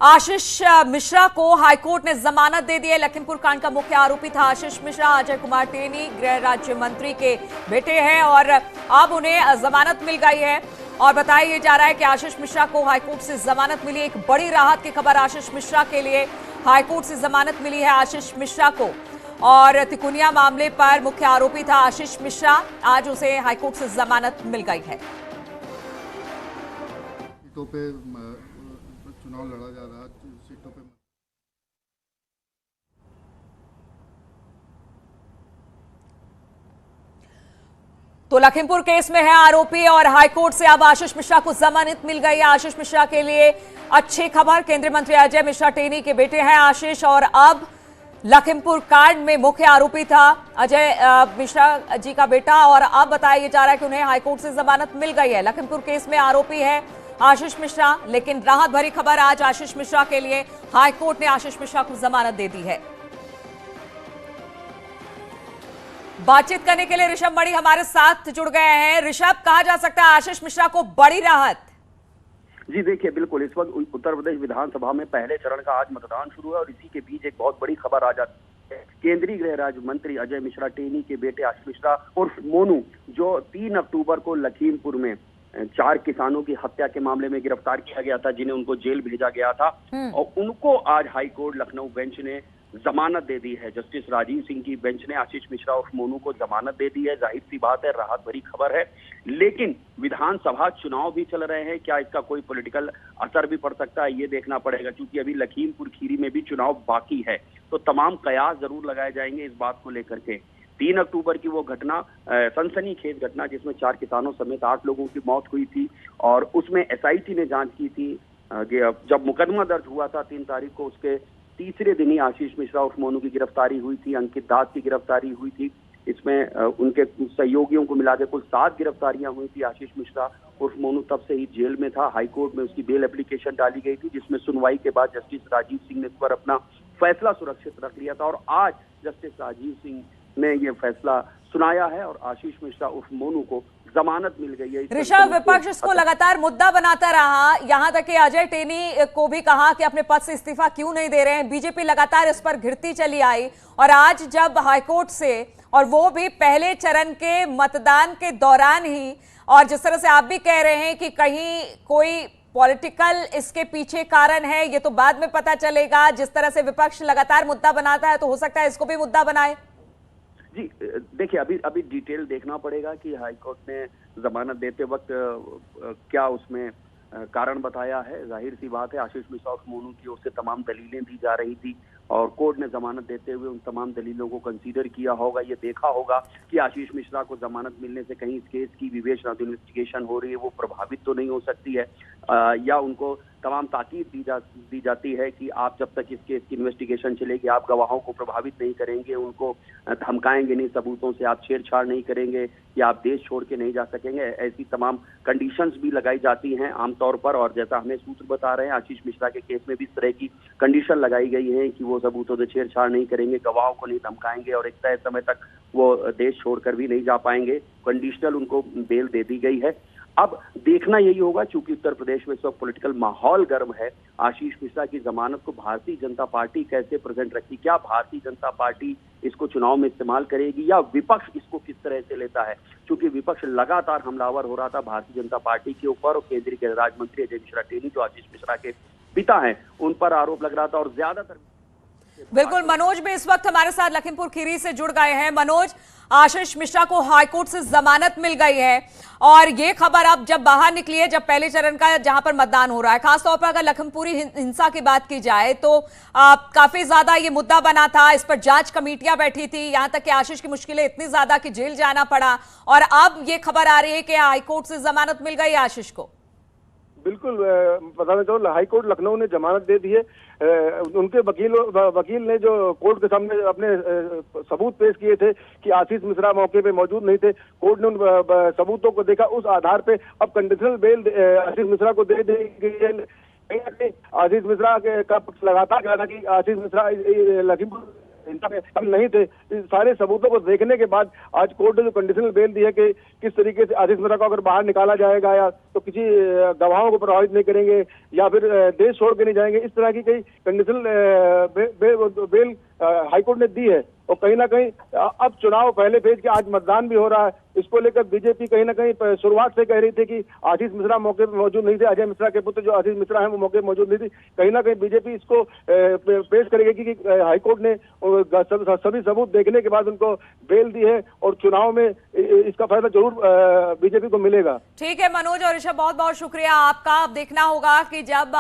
आशीष मिश्रा को हाईकोर्ट ने जमानत दे दी है। लखीमपुर कांड का मुख्य आरोपी था आशीष मिश्रा। अजय कुमार टेनी गृह राज्य मंत्री के बेटे हैं और अब उन्हें जमानत मिल गई है। और बताया जा रहा है कि आशीष मिश्रा को हाईकोर्ट से जमानत मिली। एक बड़ी राहत की खबर आशीष मिश्रा के लिए, हाईकोर्ट से जमानत मिली है आशीष मिश्रा को। और तिकोनिया मामले पर मुख्य आरोपी था आशीष मिश्रा, आज उसे हाईकोर्ट से जमानत मिल गई है। सीटों पे चुनाव लड़ा जा रहा है, सीटों पे तो लखीमपुर केस में है आरोपी और हाईकोर्ट से अब आशीष मिश्रा को जमानत मिल गई है। आशीष मिश्रा के लिए अच्छी खबर, केंद्रीय मंत्री अजय मिश्रा टेनी के बेटे हैं आशीष और अब लखीमपुर कांड में मुख्य आरोपी था अजय मिश्रा जी का बेटा। और अब बताया जा रहा है कि उन्हें हाईकोर्ट से जमानत मिल गई है। लखीमपुर केस में आरोपी है आशीष मिश्रा, लेकिन राहत भरी खबर आज आशीष मिश्रा के लिए, हाईकोर्ट ने आशीष मिश्रा को जमानत दे दी है। बातचीत करने के लिए ऋषभ मणि हमारे साथ जुड़ गए हैं। ऋषभ, कहा जा सकता है आशीष मिश्रा को बड़ी राहत? जी देखिए, बिल्कुल इस वक्त उत्तर प्रदेश विधानसभा में पहले चरण का आज मतदान शुरू है और इसी के बीच एक बहुत बड़ी खबर आ जाती है। केंद्रीय गृह राज्य मंत्री अजय मिश्रा टेनी के बेटे आशीष मिश्रा उर्फ मोनू, जो 3 अक्टूबर को लखीमपुर में 4 किसानों की हत्या के मामले में गिरफ्तार किया गया था, जिन्हें उनको जेल भेजा गया था, और उनको आज हाईकोर्ट लखनऊ बेंच ने जमानत दे दी है। जस्टिस राजीव सिंह की बेंच ने आशीष मिश्रा और मोनू को जमानत दे दी है। जाहिर सी बात है, राहत भरी खबर है, लेकिन विधानसभा चुनाव भी चल रहे हैं, क्या इसका कोई पॉलिटिकल असर भी पड़ सकता है ये देखना पड़ेगा, क्योंकि अभी लखीमपुर खीरी में भी चुनाव बाकी है। तो तमाम कयास जरूर लगाए जाएंगे इस बात को लेकर के। 3 अक्टूबर की वो घटना, सनसनीखेज घटना, जिसमें 4 किसानों समेत 8 लोगों की मौत हुई थी और उसमें एसआईटी ने जांच की थी। जब मुकदमा दर्ज हुआ था 3 तारीख को, उसके तीसरे दिन ही आशीष मिश्रा उर्फ मोनू की गिरफ्तारी हुई थी, अंकित दास की गिरफ्तारी हुई थी। इसमें उनके सहयोगियों को मिला के कुल 7 गिरफ्तारियां हुई थी। आशीष मिश्रा उर्फ मोनू तब से ही जेल में था। हाईकोर्ट में उसकी बेल एप्लीकेशन डाली गई थी, जिसमें सुनवाई के बाद जस्टिस राजीव सिंह ने इस पर अपना फैसला सुरक्षित रख लिया था और आज जस्टिस राजीव सिंह ने यह फैसला सुनाया है और आशीष मिश्रा उर्फ मोनू को जमानत मिल गई है। ऋषभ, विपक्ष इसको लगातार मुद्दा बनाता रहा, यहां तक कि अजय टेनी को भी कहा कि अपने पद से इस्तीफा क्यों नहीं दे रहे हैं। बीजेपी लगातार इस पर घिरती चली आई और आज जब हाईकोर्ट से, और वो भी पहले चरण के मतदान के दौरान ही, और जिस तरह से आप भी कह रहे हैं कि कहीं कोई पॉलिटिकल इसके पीछे कारण है, ये तो बाद में पता चलेगा। जिस तरह से विपक्ष लगातार मुद्दा बनाता है तो हो सकता है इसको भी मुद्दा बनाए। जी देखिए, अभी डिटेल देखना पड़ेगा कि हाईकोर्ट ने जमानत देते वक्त क्या उसमें कारण बताया है। जाहिर सी बात है, आशीष मिश्रा और मोनू की ओर से तमाम दलीलें दी जा रही थी और कोर्ट ने जमानत देते हुए उन तमाम दलीलों को कंसीडर किया होगा। ये देखा होगा कि आशीष मिश्रा को जमानत मिलने से कहीं इस केस की विवेचना, इन्वेस्टिगेशन हो रही है, वो प्रभावित तो नहीं हो सकती है, या उनको तमाम ताकीद दी जाती है कि आप जब तक इस केस की इन्वेस्टिगेशन चलेगी आप गवाहों को प्रभावित नहीं करेंगे, उनको धमकाएंगे नहीं, सबूतों से आप छेड़छाड़ नहीं करेंगे, या आप देश छोड़ के नहीं जा सकेंगे। ऐसी तमाम कंडीशंस भी लगाई जाती हैं आमतौर पर, और जैसा हमें सूत्र बता रहे हैं आशीष मिश्रा के केस में भी इस तरह की कंडीशन लगाई गई है कि वो सबूतों से छेड़छाड़ नहीं करेंगे, गवाहों को नहीं धमकाएंगे और एक तय समय तक वो देश छोड़कर भी नहीं जा पाएंगे। कंडीशनल उनको बेल दे दी गई है। अब देखना यही होगा, चूंकि उत्तर प्रदेश में इस वक्त पॉलिटिकल माहौल गर्म है, आशीष मिश्रा की जमानत को भारतीय जनता पार्टी कैसे प्रेजेंट रखती, क्या भारतीय जनता पार्टी इसको चुनाव में इस्तेमाल करेगी या विपक्ष इसको किस तरह से लेता है, क्योंकि विपक्ष लगातार हमलावर हो रहा था भारतीय जनता पार्टी के ऊपर और केंद्रीय गृह राज्य मंत्री अजय मिश्रा टेनी, जो आशीष मिश्रा के पिता हैं, उन पर आरोप लग रहा था। और ज्यादातर बिल्कुल, मनोज भी इस वक्त हमारे साथ लखीमपुर खीरी से जुड़ गए हैं। मनोज, आशीष मिश्रा को हाईकोर्ट से जमानत मिल गई है और ये खबर अब जब बाहर निकली है, जब पहले चरण का जहां पर मतदान हो रहा है, खासतौर पर अगर लखीमपुरी हिंसा की बात की जाए तो काफी ज्यादा ये मुद्दा बना था, इस पर जांच कमेटियां बैठी थी, यहां तक कि आशीष की मुश्किलें इतनी ज्यादा कि जेल जाना पड़ा, और अब ये खबर आ रही है कि हाईकोर्ट से जमानत मिल गई आशीष को। बिल्कुल, बताना चाहूँ, हाईकोर्ट लखनऊ ने जमानत दे दी है। उनके वकील ने जो कोर्ट के सामने अपने सबूत पेश किए थे कि आशीष मिश्रा मौके पे मौजूद नहीं थे, कोर्ट ने उन सबूतों को देखा, उस आधार पे अब कंडीशनल बेल आशीष मिश्रा को दे दी गई है। आशीष मिश्रा का पक्ष लगातार कहा था कि आशीष मिश्रा लखीमपुर नहीं थे। सारे सबूतों को देखने के बाद आज कोर्ट ने जो कंडीशनल बेल दी है कि किस तरीके से आशीष मिश्रा को अगर बाहर निकाला जाएगा या तो किसी गवाहों को प्रभावित नहीं करेंगे या फिर देश छोड़ के नहीं जाएंगे, इस तरह की कई कंडीशनल बेल हाईकोर्ट ने दी है। और कहीं ना कहीं अब चुनाव पहले फेज के, आज मतदान भी हो रहा है, इसको लेकर बीजेपी कहीं ना कहीं शुरुआत से कह रही थी कि आशीष मिश्रा मौके पर मौजूद नहीं थे, अजय मिश्रा के पुत्र जो आशीष मिश्रा हैं वो मौके पर मौजूद नहीं थे। कहीं ना कहीं बीजेपी इसको पेश करेगी कि हाईकोर्ट ने सभी सबूत देखने के बाद उनको बेल दी है और चुनाव में इसका फायदा जरूर बीजेपी को मिलेगा। ठीक है मनोज और ऋषभ, बहुत बहुत शुक्रिया आपका। अब देखना होगा कि जब